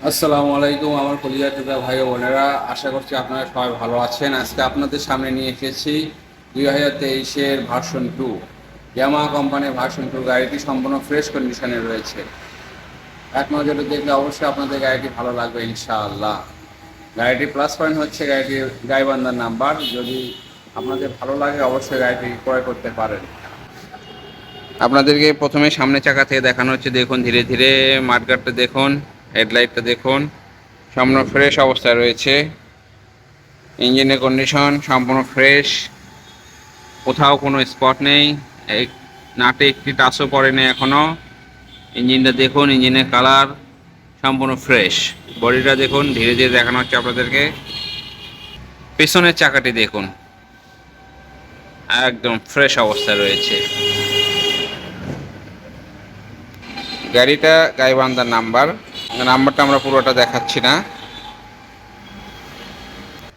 আসসালামু আলাইকুম আমার কলিজার টুকরা ভাই ও বোনেরা, আশা করছি আপনারা সবাই ভালো আছেন। আজকে আপনাদের সামনে নিয়ে এসেছি 2023-এর ভার্সন 2 ইয়ামাহা কোম্পানির ভার্সন 2 গাড়িটি সম্পূর্ণ ফ্রেশ কন্ডিশনে রয়েছে। এক নজরে দেখলে অবশ্যই আপনাদের গাড়িটি ভালো লাগবে ইনশাআল্লাহ। গাড়িটি প্লাস পয়েন্ট হচ্ছে গাড়িটির গাইবান্ধার নাম্বার। যদি আপনাদের ভালো লাগে অবশ্যই গাড়িটি ক্রয় করতে পারেন। আপনাদেরকে প্রথমে সামনে চাকা থেকে দেখানো হচ্ছে, দেখুন ধীরে ধীরে মাঠগাটটা দেখুন, হেডলাইটটা দেখুন, সম্পূর্ণ ফ্রেশ অবস্থায় রয়েছে। ইঞ্জিনের কন্ডিশন সম্পূর্ণ ফ্রেশ, কোথাও কোনো স্পট নেই, নাটে একটি টাচও পড়েনি এখনও। ইঞ্জিনটা দেখুন, ইঞ্জিনের কালার সম্পূর্ণ ফ্রেশ। বডিটা দেখুন, ধীরে ধীরে দেখানো হচ্ছে আপনাদেরকে। পেছনের চাকাটি দেখুন, একদম ফ্রেশ অবস্থায় রয়েছে। গাড়িটা গাইবান্ধার নাম্বারটা আমরা পুরোটা দেখাচ্ছি না।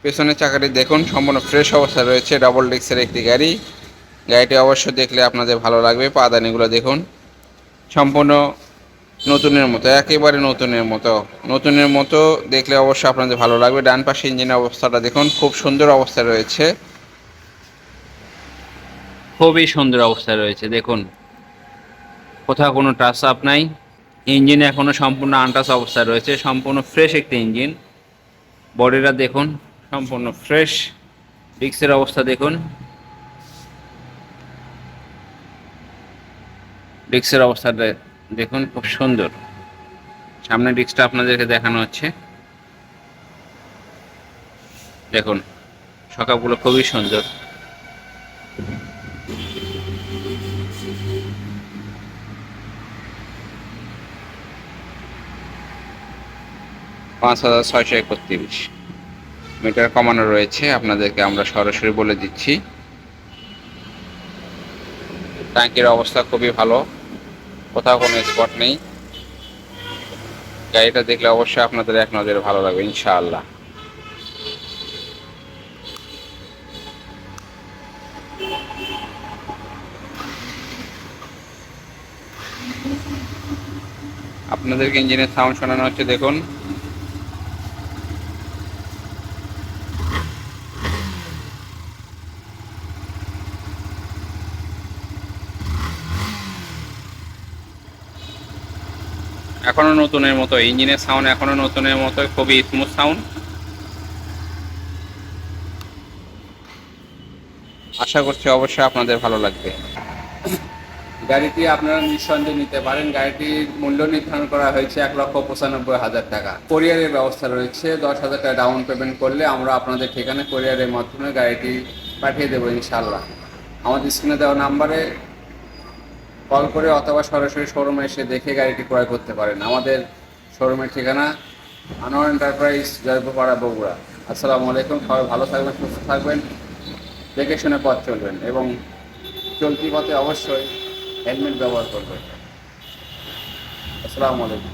পেছনের চাকাটি দেখুন, সম্পূর্ণ ফ্রেশ অবস্থায় রয়েছে। ডাবল ডিস্কের একটি গাড়ি। গাড়িটি অবশ্য দেখলে আপনাদের ভালো লাগবে। পাদানিগুলো দেখুন, সম্পূর্ণ নতুনের মতো, একেবারে নতুনের মতো দেখলে অবশ্য আপনাদের ভালো লাগবে। ডান পাশে ইঞ্জিনের অবস্থাটা দেখুন, খুব সুন্দর অবস্থায় রয়েছে, খুবই সুন্দর অবস্থায় রয়েছে। দেখুন, কোথাও কোনো টাচ আপ নাই। ইঞ্জিন এখনও সম্পূর্ণ আনটাচ অবস্থায় রয়েছে, সম্পূর্ণ ফ্রেশ একটি ইঞ্জিন। বডিটা দেখুন, সম্পূর্ণ ফ্রেশ। ডিস্কের অবস্থা দেখুন, ডিস্কের অবস্থাটা দেখুন, খুব সুন্দর। সামনে ডিস্কটা আপনাদেরকে দেখানো হচ্ছে, দেখুন সকাপগুলো খুবই সুন্দর। 5631 মিটার কমানো রয়েছে, আপনাদেরকে আমরা সরাসরি বলে দিচ্ছি। ট্যাঙ্কের অবস্থা খুবই ভালো, কোথাও কোনো স্পট নেই। গাড়িটা দেখলে অবশ্যই আপনাদের এক নজরে ভালো লাগবে ইনশাআল্লাহ। আপনাদেরকে ইঞ্জিনের সাউন্ড শোনানো হচ্ছে, দেখুন। এখনো নতুনের মতো ইঞ্জিনের সাউন্ড, এখনো নতুনের মতো, খুবই স্মুথ সাউন্ড। আশা করছি অবশ্যই আপনাদের ভালো লাগবে। গাড়িটি আপনারা নিঃসন্দেহে নিতে পারেন। গাড়িটির মূল্য নির্ধারণ করা হয়েছে 1,95,000 টাকা। কোরিয়ারের ব্যবস্থা রয়েছে। 10,000 টাকা ডাউন পেমেন্ট করলে আমরা আপনাদের ঠিকানা কোরিয়ারের মাধ্যমে গাড়িটি পাঠিয়ে দেবো ইনশাআল্লাহ। আমাদের স্ক্রিনে দেওয়া নাম্বারে কল করে অথবা সরাসরি শোরুমে এসে দেখে গাড়িটি ক্রয় করতে পারেন। আমাদের শোরুমের ঠিকানা আনোয়ার এন্টারপ্রাইজ, জয়পুরপাড়া, বগুড়া। আসসালামু আলাইকুম। সবাই ভালো থাকবেন, সুস্থ থাকবেন, দেখে শুনে পথ চলবেন এবং চলতি পথে অবশ্যই হেলমেট ব্যবহার করবেন। আসসালামু আলাইকুম।